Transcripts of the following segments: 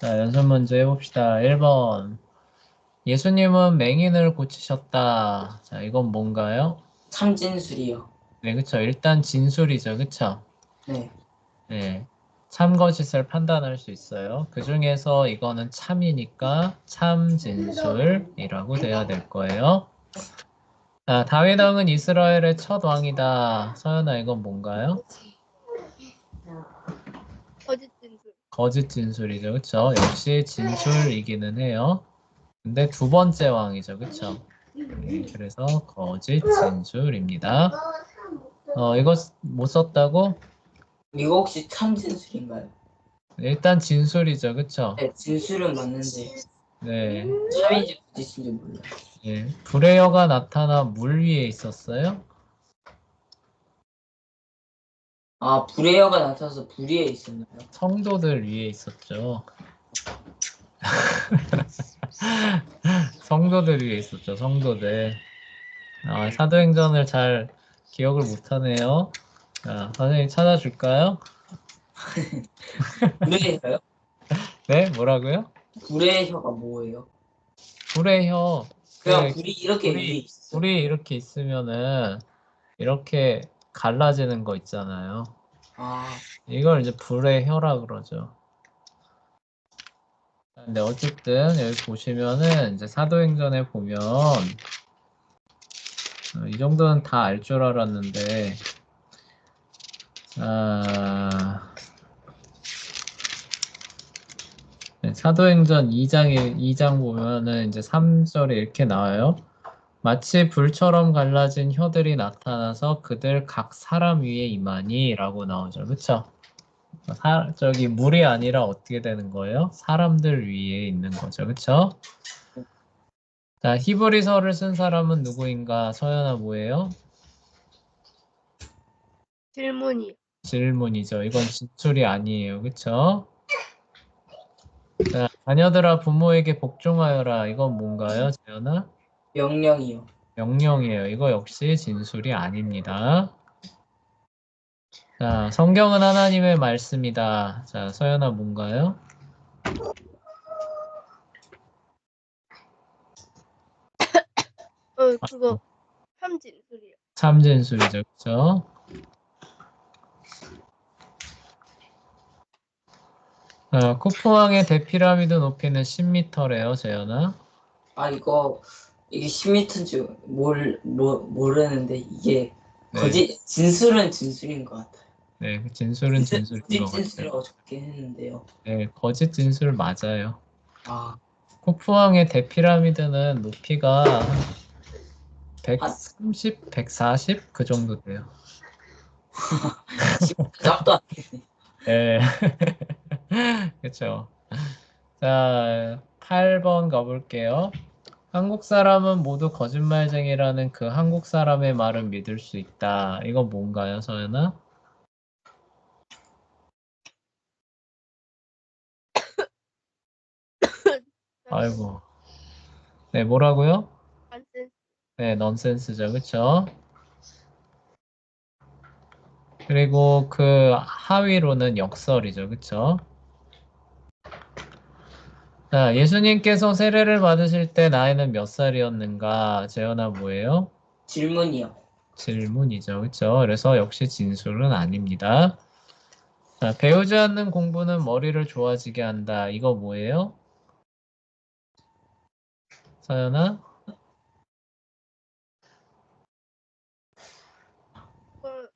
자, 연습 문제 해봅시다. 1번. 예수님은 맹인을 고치셨다. 자, 이건 뭔가요? 참진술이요. 네, 그쵸. 일단 진술이죠. 그쵸? 네. 네. 참거짓을 판단할 수 있어요. 그 중에서 이거는 참이니까 참진술이라고 돼야 될 거예요. 자, 다윗 왕은 이스라엘의 첫 왕이다. 서연아, 이건 뭔가요? 거짓 진술. 거짓 진술이죠. 그쵸? 역시 진술이기는 해요. 근데 두 번째 왕이죠. 그쵸? 그래서 거짓 진술입니다. 이거 못 썼다고? 이거 혹시 참진술인가요? 일단 진술이죠. 그쵸? 네, 진술은 맞는데 네. 참인지 거짓인지 몰라요. 예. 불의 여가 나타나 물 위에 있었어요? 아, 불의 여가 나타나서 불 위에 있었나요? 성도들 위에 있었죠. 성도들 위에 있었죠. 성도들. 사도행전을 잘 기억을 못하네요. 자, 선생님 찾아줄까요? 불의 혀요? 네, 뭐라고요? 불의 혀가 뭐예요? 불의 혀. 그냥 그 불이 이렇게 위에 있어요. 불이 이렇게 있으면은 이렇게 갈라지는 거 있잖아요. 아, 이걸 이제 불의 혀라 그러죠. 근데 어쨌든 여기 보시면은 이제 사도행전에 보면 이 정도는 다 알 줄 알았는데 사도행전 2장 보면은 이제 3절에 이렇게 나와요. 마치 불처럼 갈라진 혀들이 나타나서 그들 각 사람 위에 임하니 라고 나오죠. 그쵸? 저기 물이 아니라 어떻게 되는 거예요? 사람들 위에 있는 거죠. 그쵸? 자, 히브리서를 쓴 사람은 누구인가? 서연아 뭐예요? 질문이. 질문이죠. 이건 진술이 아니에요. 그쵸? 자, 자녀들아 부모에게 복종하여라. 이건 뭔가요, 재현아? 명령이요. 명령이에요. 이거 역시 진술이 아닙니다. 자, 성경은 하나님의 말씀이다. 자, 서연아 뭔가요? 그거 참진술이요. 참진술이죠. 그쵸? 쿠프왕의 대피라미드 높이는 10m래요, 재현아. 아, 이게 10m인지 모르는데 이게 네. 진술은 진술인 것 같아요. 네, 그 진술은 진술인 거짓 것 같아요. 진술이라고 적긴 했는데요. 네, 거짓 진술 맞아요. 아, 쿠프왕의 대피라미드는 높이가 한 130, 140? 그 정도 돼요. 짭도 안 네. 그쵸. 자, 8번 가볼게요. 한국 사람은 모두 거짓말쟁이라는 그 한국 사람의 말은 믿을 수 있다. 이건 뭔가요, 서연아? 아이고. 네, 뭐라고요? 안센스. 네, 넌센스죠. 그쵸? 그리고 그 하위로는 역설이죠. 그쵸? 자, 예수님께서 세례를 받으실 때 나이는 몇 살이었는가? 재현아 뭐예요? 질문이요. 질문이죠. 그쵸? 그래서 역시 진술은 아닙니다. 자, 배우지 않는 공부는 머리를 좋아지게 한다. 이거 뭐예요? 서연아? 그거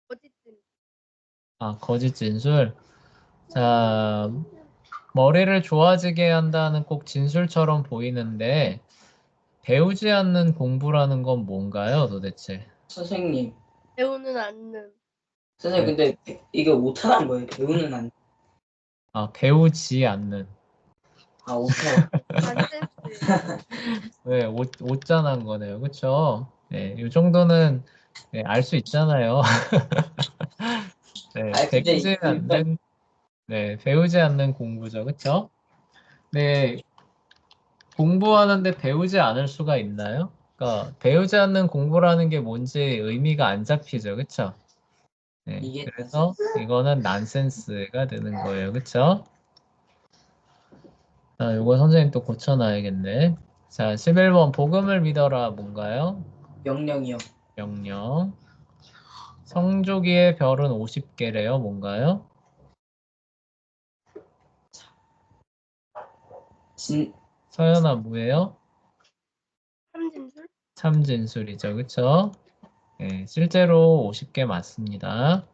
거짓 진술. 거짓 진술. 자, 머리를 좋아지게 한다는 꼭 진술처럼 보이는데 배우지 않는 공부라는 건 뭔가요, 도대체? 선생님. 배우는 않는. 선생님, 네. 근데 이게 오타난 거예요. 배우는 안. 배우지 않는. 오타. 안센스예요. 네, 옷잔한 거네요. 그쵸? 네, 이 정도는 네, 알 수 있잖아요. 네, 근데 배우지 않는, 네, 배우지 않는 공부죠. 그쵸? 네, 공부하는데 배우지 않을 수가 있나요? 그러니까 배우지 않는 공부라는 게 뭔지 의미가 안 잡히죠. 그쵸? 네, 이게 그래서 이거는 난센스가 되는 거예요. 그쵸? 자, 요거 선생님 또 고쳐놔야겠네. 자, 11번 복음을 믿어라 뭔가요? 명령이요. 명령. 성조기의 별은 50개래요. 뭔가요? 진 서연아 뭐예요? 삼진술? 참진술이죠. 그쵸? 네, 실제로 50개 맞습니다.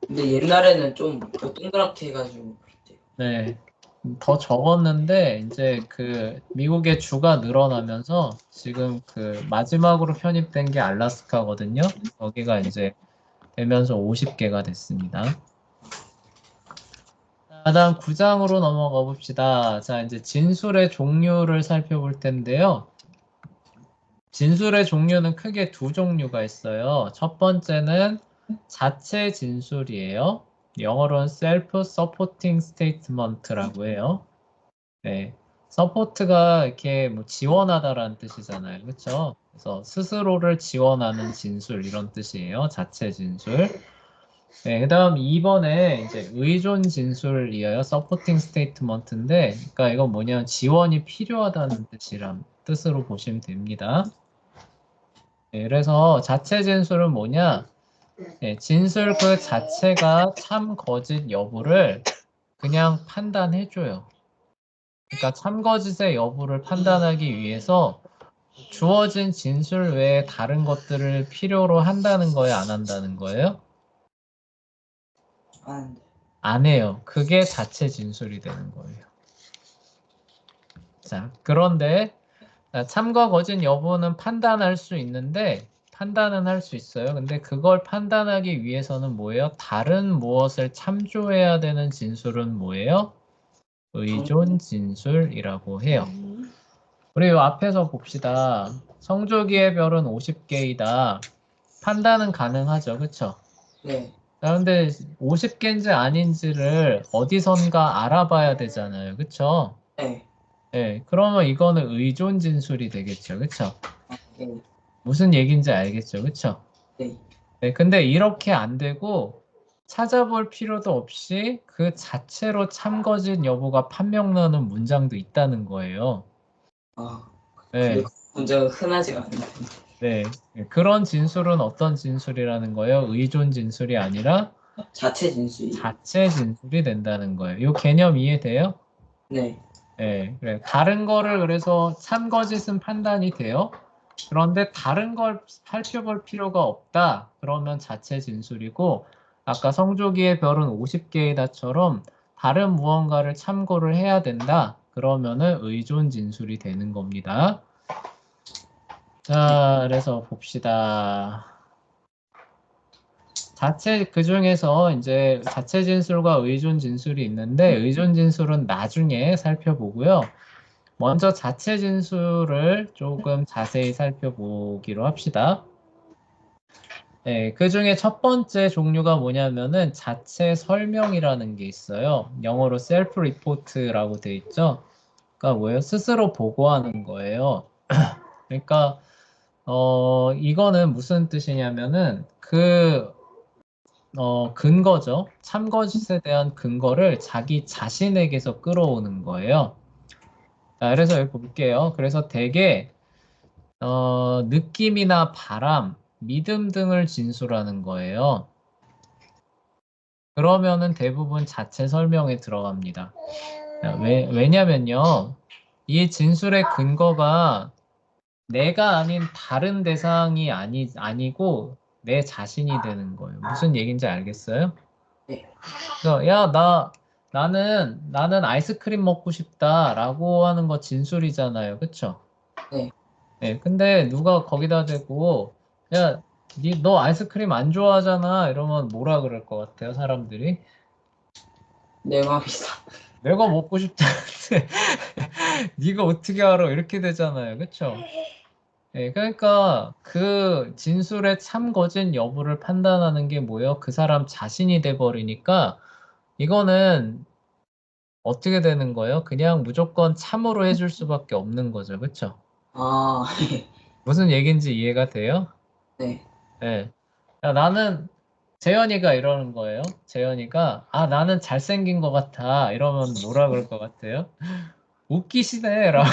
근데 옛날에는 좀 더 동그랗게 해가지고 그랬대요. 네. 더 적었는데 이제 그 미국의 주가 늘어나면서 지금 그 마지막으로 편입된 게 알라스카거든요. 거기가 이제 되면서 50개가 됐습니다. 자, 다음 9장으로 넘어가 봅시다. 자, 이제 진술의 종류를 살펴볼 텐데요. 진술의 종류는 크게 두 종류가 있어요. 첫 번째는 자체 진술이에요. 영어로는 self-supporting statement라고 해요. 네. 서포트가 이렇게 뭐 지원하다라는 뜻이잖아요. 그렇죠? 그래서 스스로를 지원하는 진술 이런 뜻이에요. 자체 진술. 네, 그다음 2번에 이제 의존 진술이에요. 서포팅 스테이트먼트인데, 그러니까 이건 뭐냐면 지원이 필요하다는 뜻으로 보시면 됩니다. 네, 그래서 자체 진술은 뭐냐? 네, 진술 그 자체가 참 거짓 여부를 그냥 판단해줘요. 그러니까 참거짓의 여부를 판단하기 위해서 주어진 진술 외에 다른 것들을 필요로 한다는 거예요, 안 한다는 거예요? 아, 안 해요. 그게 자체 진술이 되는 거예요. 자, 그런데 참과 거짓 여부는 판단할 수 있는데 판단은 할 수 있어요. 근데 그걸 판단하기 위해서는 뭐예요? 다른 무엇을 참조해야 되는 진술은 뭐예요? 의존 진술이라고 해요. 우리 요 앞에서 봅시다. 성조기의 별은 50개이다. 판단은 가능하죠. 그쵸? 네. 그런데 50개인지 아닌지를 어디선가 알아봐야 되잖아요. 그쵸? 네. 네, 그러면 이거는 의존 진술이 되겠죠. 그쵸? 네. 무슨 얘기인지 알겠죠. 그쵸? 네. 네, 근데 이렇게 안 되고 찾아볼 필요도 없이 그 자체로 참거짓 여부가 판명나는 문장도 있다는 거예요. 아, 근데 네. 그 문제가 흔하지가 않아요. 네, 그런 진술은 어떤 진술이라는 거예요? 의존 진술이 아니라 자체 진술이. 자체 진술이 된다는 거예요. 이 개념 이해돼요? 네. 네, 그래. 다른 거를 그래서 참거짓은 판단이 돼요. 그런데 다른 걸 살펴볼 필요가 없다. 그러면 자체 진술이고, 아까 성조기의 별은 50개이다처럼 다른 무언가를 참고를 해야 된다. 그러면은 의존 진술이 되는 겁니다. 자, 그래서 봅시다. 그 중에서 이제 자체 진술과 의존 진술이 있는데, 의존 진술은 나중에 살펴보고요. 먼저 자체 진술을 조금 자세히 살펴보기로 합시다. 네, 그 중에 첫 번째 종류가 뭐냐면은 자체 설명이라는 게 있어요. 영어로 self report라고 돼 있죠. 그러니까 뭐예요? 스스로 보고하는 거예요. 그러니까 이거는 무슨 뜻이냐면은 근거죠. 참거짓에 대한 근거를 자기 자신에게서 끌어오는 거예요. 자, 그래서 여기 볼게요. 그래서 대개 느낌이나 바람, 믿음 등을 진술하는 거예요. 그러면은 대부분 자체 설명에 들어갑니다. 왜냐면요. 이 진술의 근거가 내가 아닌 다른 대상이 아니고 내 자신이 되는 거예요. 무슨 얘기인지 알겠어요? 네. 그래서 나는 아이스크림 먹고 싶다라고 하는 거 진술이잖아요. 그쵸? 네. 네, 근데 누가 거기다 대고 야, 너 아이스크림 안 좋아하잖아. 이러면 뭐라 그럴 것 같아요, 사람들이? 내 맘이다. 내가 먹고 싶다는데 네가 어떻게 알아? 이렇게 되잖아요. 그쵸? 네, 그러니까 그 진술의 참거진 여부를 판단하는 게 뭐예요? 그 사람 자신이 돼 버리니까 이거는 어떻게 되는 거예요? 그냥 무조건 참으로 해줄 수밖에 없는 거죠. 그쵸? 아, 무슨 얘기인지 이해가 돼요? 네. 네. 야, 나는 재현이가 이러는 거예요. 재현이가 아 나는 잘생긴 것 같아 이러면 뭐라 그럴 것 같아요? 웃기시네라고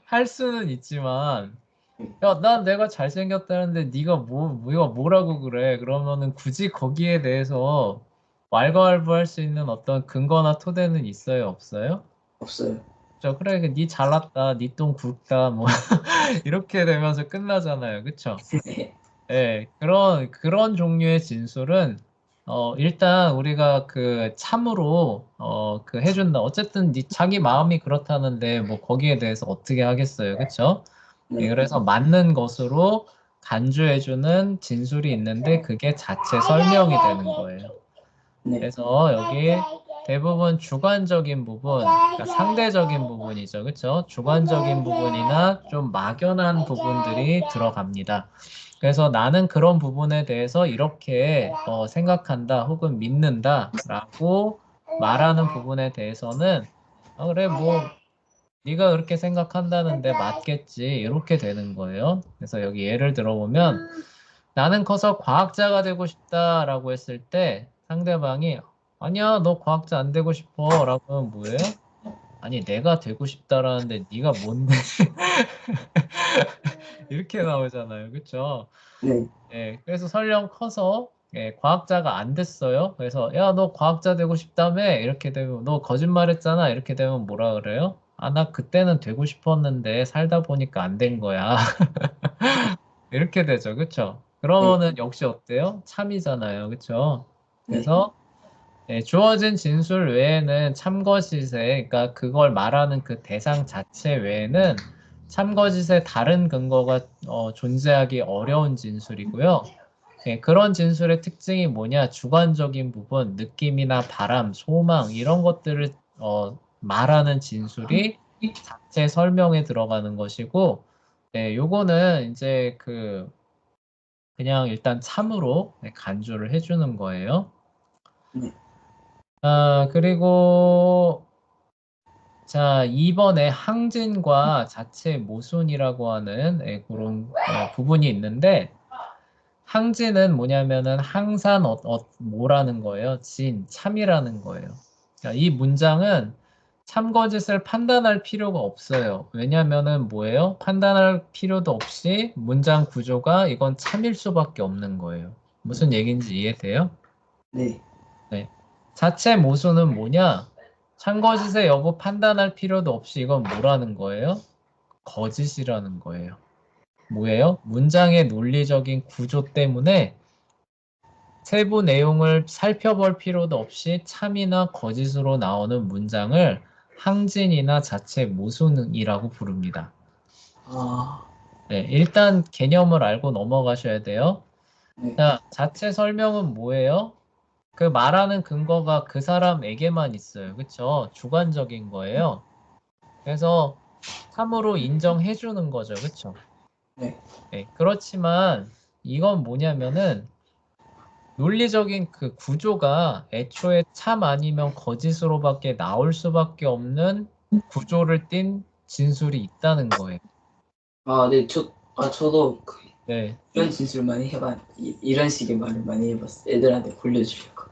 할 수는 있지만 야 난 내가 잘생겼다는데 네가 뭐라고 그래? 그러면은 굳이 거기에 대해서 왈가왈부할 수 있는 어떤 근거나 토대는 있어요, 없어요? 없어요. 저 그래 네 잘났다, 네 똥 굵다 뭐 이렇게 되면서 끝나잖아요, 그쵸? 네. 예, 그런 종류의 진술은, 일단 우리가 그 참으로, 그 해준다. 어쨌든 자기 마음이 그렇다는데, 뭐 거기에 대해서 어떻게 하겠어요. 그쵸? 예, 네. 그래서 맞는 것으로 간주해주는 진술이 있는데, 그게 자체 설명이 되는 거예요. 네. 그래서 여기 대부분 주관적인 부분, 그러니까 상대적인 부분이죠. 그쵸? 주관적인 부분이나 좀 막연한 부분들이 들어갑니다. 그래서 나는 그런 부분에 대해서 이렇게 생각한다 혹은 믿는다라고 말하는 부분에 대해서는 그래 뭐 네가 그렇게 생각한다는데 맞겠지 이렇게 되는 거예요. 그래서 여기 예를 들어보면 나는 커서 과학자가 되고 싶다라고 했을 때 상대방이 아니야 너 과학자 안 되고 싶어라고 하면 뭐예요? 아니 내가 되고 싶다라는데 네가 뭔데 이렇게 나오잖아요. 그쵸? 네. 예, 그래서 설령 커서 예, 과학자가 안 됐어요. 그래서 야, 너 과학자 되고 싶다며? 이렇게 되면 너 거짓말했잖아. 이렇게 되면 뭐라 그래요? 아, 나 그때는 되고 싶었는데 살다 보니까 안 된 거야. 이렇게 되죠. 그쵸? 네. 그러면은 역시 어때요? 참이잖아요. 그쵸? 네. 그래서 예, 주어진 진술 외에는 참거짓에, 그러니까 그걸 말하는 그 대상 자체 외에는 참거짓에 다른 근거가 존재하기 어려운 진술이고요. 예, 그런 진술의 특징이 뭐냐? 주관적인 부분, 느낌이나 바람, 소망 이런 것들을 말하는 진술이 자체 설명에 들어가는 것이고, 예, 요거는 이제 그냥 일단 참으로 네, 간주를 해주는 거예요. 네. 아, 그리고 자, 이번에 항진과 자체 모순이라고 하는 그런 부분이 있는데 항진은 뭐냐면은 항산 뭐라는 거예요. 참이라는 거예요. 자, 이 문장은 참거짓을 판단할 필요가 없어요. 왜냐면은 뭐예요? 판단할 필요도 없이 문장 구조가 이건 참일 수밖에 없는 거예요. 무슨 얘기인지 이해돼요? 네. 네. 자체 모순은 뭐냐? 참거짓의 여부 판단할 필요도 없이 이건 뭐라는 거예요? 거짓이라는 거예요. 뭐예요? 문장의 논리적인 구조 때문에 세부 내용을 살펴볼 필요도 없이 참이나 거짓으로 나오는 문장을 항진이나 자체 모순이라고 부릅니다. 아. 네, 일단 개념을 알고 넘어가셔야 돼요. 네. 자, 자체 설명은 뭐예요? 그 말하는 근거가 그 사람에게만 있어요. 그쵸? 주관적인 거예요. 그래서 참으로 인정해 주는 거죠. 그쵸? 네. 네, 그렇지만 이건 뭐냐면은 논리적인 그 구조가 애초에 참 아니면 거짓으로밖에 나올 수밖에 없는 구조를 띈 진술이 있다는 거예요. 아, 네. 저도 네. 이런 진술 많이 이런 식의 말을 많이 해봤어요. 애들한테 굴려주려고.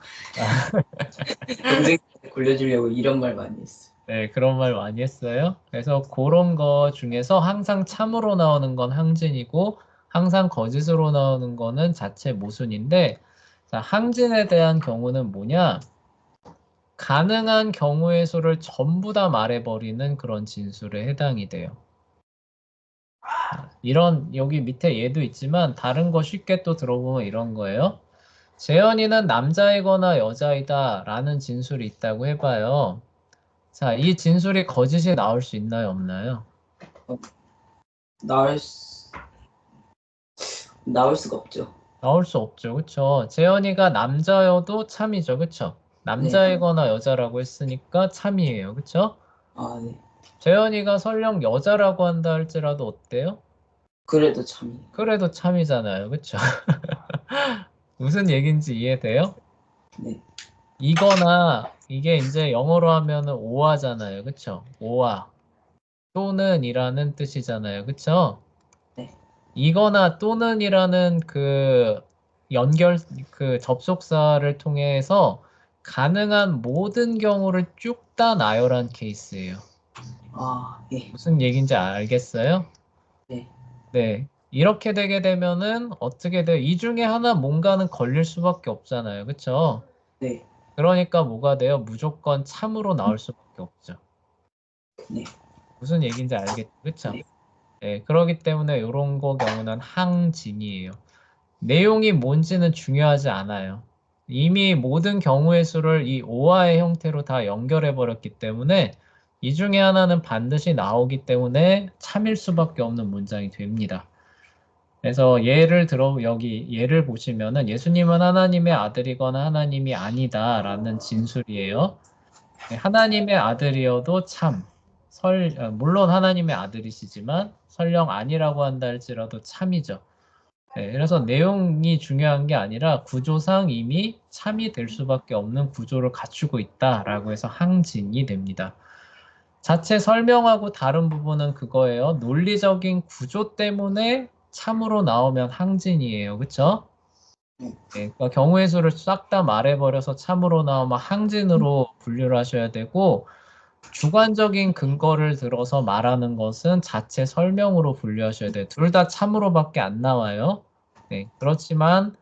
동생한테 굴려주려고 이런 말 많이 했어요. 네, 그런 말 많이 했어요. 그래서 그런 거 중에서 항상 참으로 나오는 건 항진이고 항상 거짓으로 나오는 거는 자체 모순인데 자, 항진에 대한 경우는 뭐냐? 가능한 경우의 수를 전부 다 말해버리는 그런 진술에 해당이 돼요. 여기 밑에 예도 있지만 다른 거 쉽게 또 들어보면 이런 거예요. 재현이는 남자이거나 여자이다 라는 진술이 있다고 해봐요. 자, 이 진술이 거짓이 나올 수 있나요, 없나요? 나올 수, 나올 수가 없죠. 나올 수 없죠. 그쵸? 재현이가 남자여도 참이죠. 그쵸? 네. 남자이거나 여자라고 했으니까 참이에요. 그쵸? 아, 네. 재현이가 설령 여자라고 한다 할지라도 어때요? 그래도 참이. 그래도 참이잖아요. 그쵸? 무슨 얘기인지 이해돼요? 네. 이거나 이게 이제 영어로 하면은 오아잖아요. 그쵸? 오아. 또는 이라는 뜻이잖아요. 그쵸? 네. 이거나 또는이라는 연결 그 접속사를 통해서 가능한 모든 경우를 쭉 다 나열한 케이스예요. 아, 예. 무슨 얘기인지 알겠어요? 네. 네. 이렇게 되게 되면은 어떻게 돼요? 이 중에 하나 뭔가는 걸릴 수밖에 없잖아요. 그쵸? 네. 그러니까 뭐가 돼요? 무조건 참으로 나올 수밖에 없죠. 네. 무슨 얘기인지 알겠죠? 그쵸? 네. 네. 그러기 때문에 이런 거 경우는 항진이에요. 내용이 뭔지는 중요하지 않아요. 이미 모든 경우의 수를 이 오화의 형태로 다 연결해 버렸기 때문에 이 중에 하나는 반드시 나오기 때문에 참일 수밖에 없는 문장이 됩니다. 그래서 예를 들어 여기 예를 보시면은 예수님은 하나님의 아들이거나 하나님이 아니다라는 진술이에요. 네, 하나님의 아들이어도 물론 하나님의 아들이시지만 설령 아니라고 한다 할지라도 참이죠. 네, 그래서 내용이 중요한 게 아니라 구조상 이미 참이 될 수밖에 없는 구조를 갖추고 있다라고 해서 항진이 됩니다. 자체 설명하고 다른 부분은 그거예요. 논리적인 구조 때문에 참으로 나오면 항진이에요. 그쵸? 네, 그러니까 경우의 수를 싹 다 말해버려서 참으로 나오면 항진으로 분류를 하셔야 되고 주관적인 근거를 들어서 말하는 것은 자체 설명으로 분류하셔야 돼요. 둘 다 참으로밖에 안 나와요. 네, 그렇지만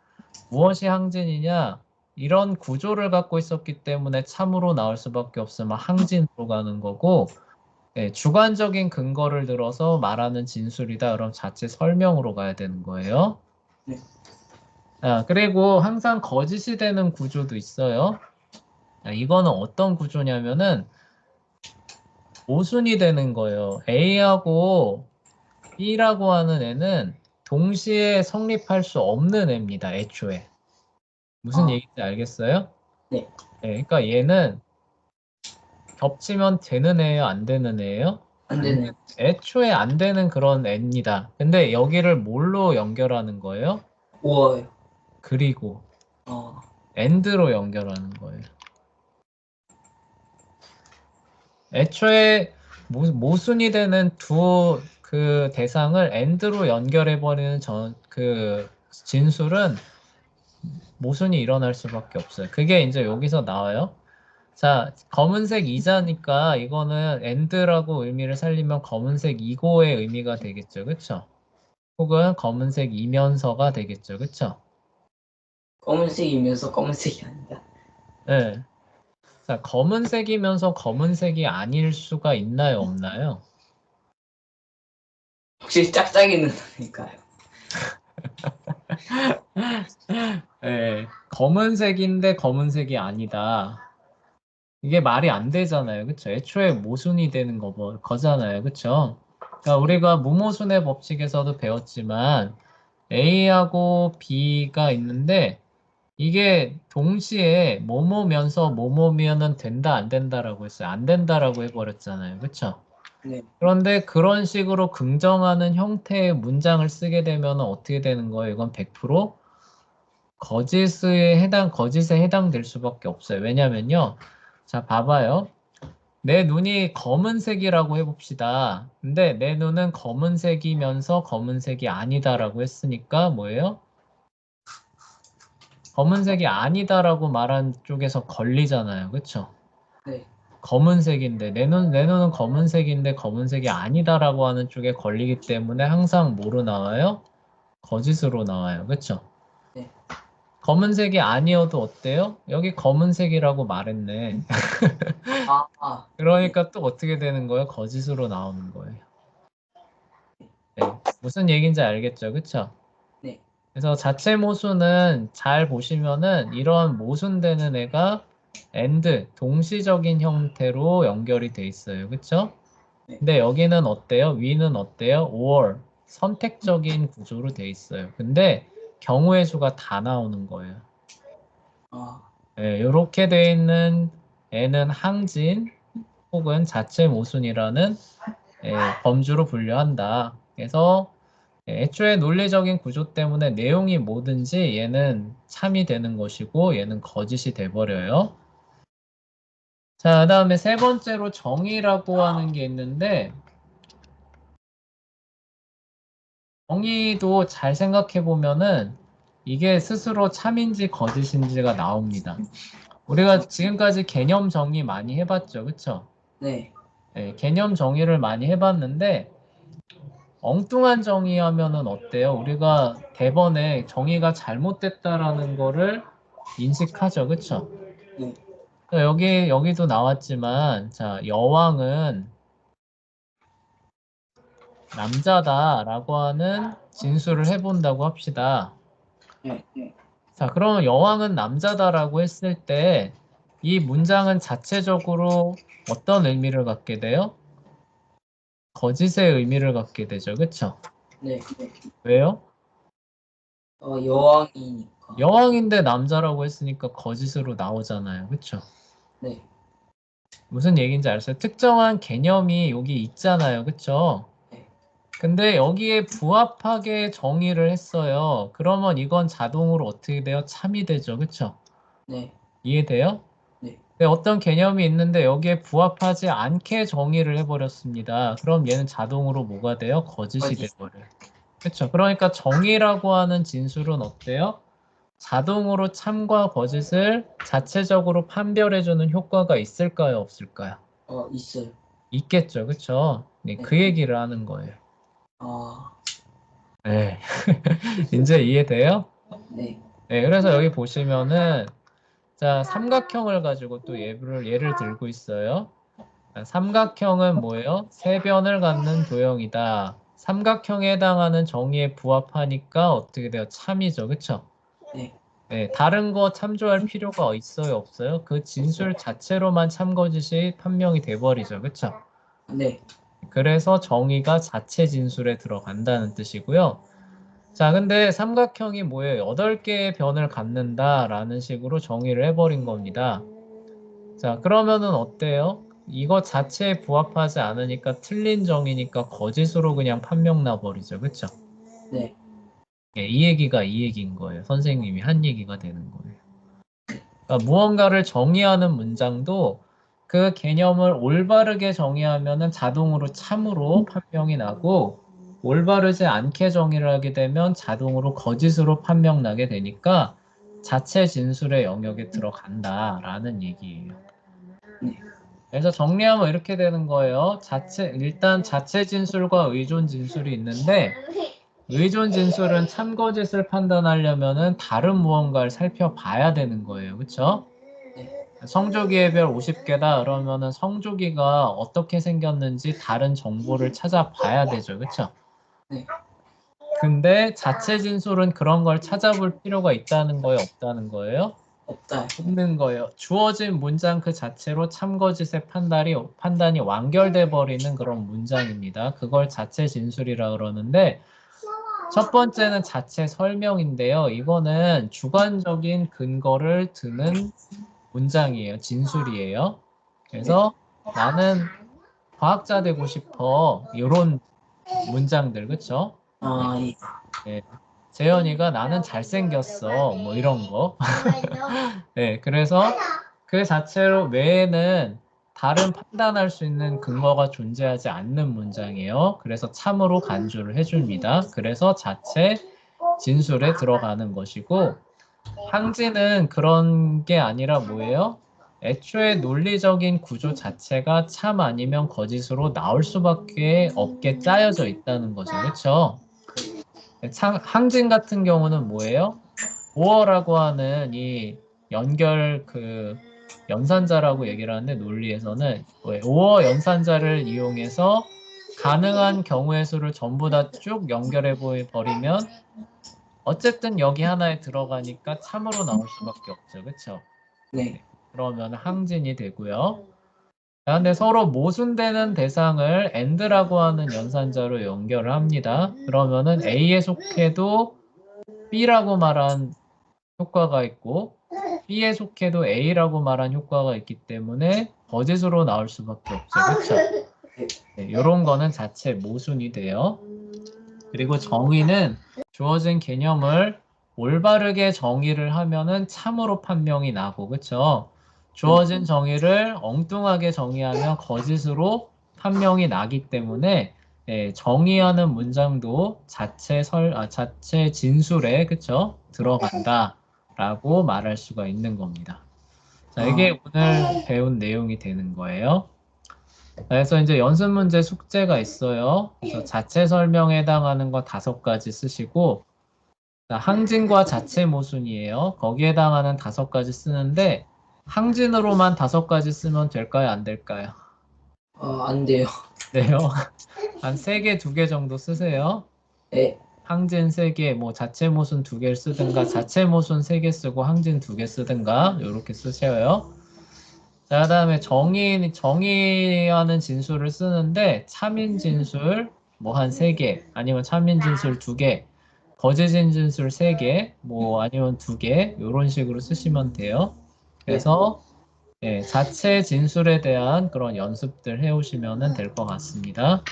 무엇이 항진이냐? 이런 구조를 갖고 있었기 때문에 참으로 나올 수밖에 없으면 항진으로 가는 거고 네, 주관적인 근거를 들어서 말하는 진술이다. 그럼 자체 설명으로 가야 되는 거예요. 네. 그리고 항상 거짓이 되는 구조도 있어요. 이거는 어떤 구조냐면은 모순이 되는 거예요. A하고 B라고 하는 애는 동시에 성립할 수 없는 애입니다. 애초에. 무슨 아. 얘기인지 알겠어요? 네. 네, 그러니까 얘는 겹치면 되는 애예요? 안 되는 애예요? 안 되네. 애초에 안 되는 그런 애입니다. 근데 여기를 뭘로 연결하는 거예요? 우와요. 그리고 아. and로 연결하는 거예요. 애초에 모순이 되는 두 그 대상을 and로 연결해버리는 그 진술은 모순이 일어날 수밖에 없어요. 그게 이제 여기서 나와요. 자, 검은색 이자니까 이거는 and라고 의미를 살리면 검은색 이고의 의미가 되겠죠. 그쵸? 혹은 검은색 이면서가 되겠죠. 그쵸? 검은색이면서 검은색이 아니다. 네. 자, 검은색이면서 검은색이 아닐 수가 있나요? 없나요? 혹시 짝짝이는 아닐까요? 네. 검은색인데 검은색이 아니다. 이게 말이 안 되잖아요. 그쵸? 애초에 모순이 되는 거잖아요. 그쵸? 그러니까 우리가 무모순의 법칙에서도 배웠지만 A하고 B가 있는데 이게 동시에 뭐뭐면서 뭐뭐면은 된다 안 된다라고 했어요. 안 된다라고 해버렸잖아요. 그쵸? 네. 그런데 그런 식으로 긍정하는 형태의 문장을 쓰게 되면 어떻게 되는 거예요? 이건 100% 거짓에 해당될 수밖에 없어요. 왜냐면요. 자, 봐봐요. 내 눈이 검은색이라고 해봅시다. 근데 내 눈은 검은색이면서 검은색이 아니다라고 했으니까 뭐예요? 검은색이 아니다라고 말한 쪽에서 걸리잖아요. 그쵸? 네. 검은색인데 내 눈은 검은색인데 검은색이 아니다라고 하는 쪽에 걸리기 때문에 항상 뭐로 나와요? 거짓으로 나와요. 그쵸? 네. 검은색이 아니어도 어때요? 여기 검은색이라고 말했네. 아. 네. 그러니까 또 어떻게 되는 거예요? 거짓으로 나오는 거예요. 네. 무슨 얘기인지 알겠죠? 그쵸? 네. 그래서 자체 모순은 잘 보시면은 이런 모순되는 애가 and 동시적인 형태로 연결이 돼 있어요. 그쵸? 네. 근데 여기는 어때요? 위는 어때요? or 선택적인 구조로 돼 있어요. 근데 경우의 수가 다 나오는 거예요. 아. 네, 이렇게 돼 있는 애는 항진 혹은 자체 모순이라는 범주로 분류한다. 그래서 애초에 논리적인 구조 때문에 내용이 뭐든지 얘는 참이 되는 것이고 얘는 거짓이 돼버려요. 자, 그다음에 세 번째로 정의라고 하는 게 있는데 정의도 잘 생각해 보면은 이게 스스로 참인지 거짓인지가 나옵니다. 우리가 지금까지 개념 정리 많이 해봤죠, 그쵸? 네. 네, 개념 정의를 많이 해봤는데 엉뚱한 정의하면은 어때요? 우리가 대번에 정의가 잘못됐다라는 거를 인식하죠, 그쵸? 네. 여기도 나왔지만, 자, 여왕은 남자다라고 하는 진술을 해본다고 합시다. 네. 자, 그러면 여왕은 남자다라고 했을 때 이 문장은 자체적으로 어떤 의미를 갖게 돼요? 거짓의 의미를 갖게 되죠, 그쵸? 네. 왜요? 여왕이니까. 여왕인데 남자라고 했으니까 거짓으로 나오잖아요, 그쵸? 네. 무슨 얘기인지 알았어요? 특정한 개념이 여기 있잖아요, 그쵸? 네. 근데 여기에 부합하게 정의를 했어요. 그러면 이건 자동으로 어떻게 돼요? 참이 되죠. 그쵸? 네. 이해돼요? 네. 근데 어떤 개념이 있는데 여기에 부합하지 않게 정의를 해버렸습니다. 그럼 얘는 자동으로 뭐가 돼요? 거짓이 거짓. 돼버려요. 그쵸? 그러니까 정의라고 하는 진술은 어때요? 자동으로 참과 거짓을 자체적으로 판별해주는 효과가 있을까요? 없을까요? 있어요. 있겠죠. 그쵸? 네, 네. 그 얘기를 하는 거예요. 아, 네. 이제 이해돼요? 네. 네, 그래서 여기 보시면은 자, 삼각형을 가지고 또 예를 들고 있어요. 자, 삼각형은 뭐예요? 세 변을 갖는 도형이다. 삼각형에 해당하는 정의에 부합하니까 어떻게 돼요? 참이죠. 그쵸? 네. 네, 다른 거 참조할 필요가 있어요? 없어요? 그 진술 자체로만 참거짓이 판명이 돼버리죠. 그쵸? 네. 그래서 정의가 자체 진술에 들어간다는 뜻이고요. 자, 근데 삼각형이 뭐예요? 8개의 변을 갖는다라는 식으로 정의를 해버린 겁니다. 자, 그러면은 어때요? 이거 자체에 부합하지 않으니까 틀린 정의니까 거짓으로 그냥 판명 나버리죠. 그쵸? 네. 예, 이 얘기가 이 얘기인 거예요. 선생님이 한 얘기가 되는 거예요. 그러니까 무언가를 정의하는 문장도 그 개념을 올바르게 정의하면은 자동으로 참으로 판명이 나고 올바르지 않게 정의를 하게 되면 자동으로 거짓으로 판명 나게 되니까 자체 진술의 영역에 들어간다라는 얘기예요. 네. 그래서 정리하면 이렇게 되는 거예요. 일단 자체 진술과 의존 진술이 있는데 의존 진술은 참거짓을 판단하려면은 다른 무언가를 살펴봐야 되는 거예요. 그렇죠? 네. 성조기의 별 50개다 그러면은 성조기가 어떻게 생겼는지 다른 정보를 찾아봐야 되죠. 그렇죠? 네. 근데 자체 진술은 그런 걸 찾아볼 필요가 있다는 거예요, 없다는 거예요? 없다. 없는 거예요. 주어진 문장 그 자체로 참거짓의 판단이 완결돼 버리는 그런 문장입니다. 그걸 자체 진술이라 그러는데 첫 번째는 자체 설명인데요. 이거는 주관적인 근거를 드는 문장이에요. 진술이에요. 그래서 나는 과학자 되고 싶어. 이런 문장들, 그쵸? 아, 예. 네. 재현이가 나는 잘생겼어. 뭐 이런 거. 네, 그래서 그 자체로 외에는 다른 판단할 수 있는 근거가 존재하지 않는 문장이에요. 그래서 참으로 간주를 해줍니다. 그래서 자체 진술에 들어가는 것이고 항지는 그런 게 아니라 뭐예요? 애초에 논리적인 구조 자체가 참 아니면 거짓으로 나올 수밖에 없게 짜여져 있다는 거죠. 그렇죠? 항진 같은 경우는 뭐예요? 보어라고 하는 이 연결 연산자라고 얘기를 하는데 논리에서는 오어 연산자를 이용해서 가능한 경우의 수를 전부 다 쭉 연결해 버리면 어쨌든 여기 하나에 들어가니까 참으로 나올 수밖에 없죠. 그렇죠? 네. 그러면 항진이 되고요. 자, 근데 서로 모순되는 대상을 and라고 하는 연산자로 연결을 합니다. 그러면은 A에 속해도 B라고 말한 효과가 있고 B에 속해도 A라고 말한 효과가 있기 때문에 거짓으로 나올 수밖에 없죠. 그렇죠? 네, 이런 거는 자체 모순이 돼요. 그리고 정의는 주어진 개념을 올바르게 정의를 하면은 참으로 판명이 나고, 그쵸? 주어진 정의를 엉뚱하게 정의하면 거짓으로 판명이 나기 때문에 정의하는 문장도 자체 진술에 그쵸? 들어간다라고 말할 수가 있는 겁니다. 자, 이게 오늘 배운 내용이 되는 거예요. 그래서 이제 연습 문제 숙제가 있어요. 그래서 자체 설명에 해당하는 거 5가지 쓰시고, 자, 항진과 자체 모순이에요. 거기에 해당하는 5가지 쓰는데, 항진으로만 5가지 쓰면 될까요? 안 될까요? 안 돼요. 네요. 한 3개, 2개 정도 쓰세요. 네. 항진 3개, 뭐 자체 모순 2개를 쓰든가, 자체 모순 3개 쓰고 항진 2개 쓰든가, 이렇게 쓰셔요. 자, 그다음에 정의하는 진술을 쓰는데 참인 진술 뭐 한 3개, 아니면 참인 진술 2개, 거짓인 진술 3개, 뭐 아니면 2개, 이런 식으로 쓰시면 돼요. 그래서 자체 진술에 대한 그런 연습들 해오시면 될 것 같습니다.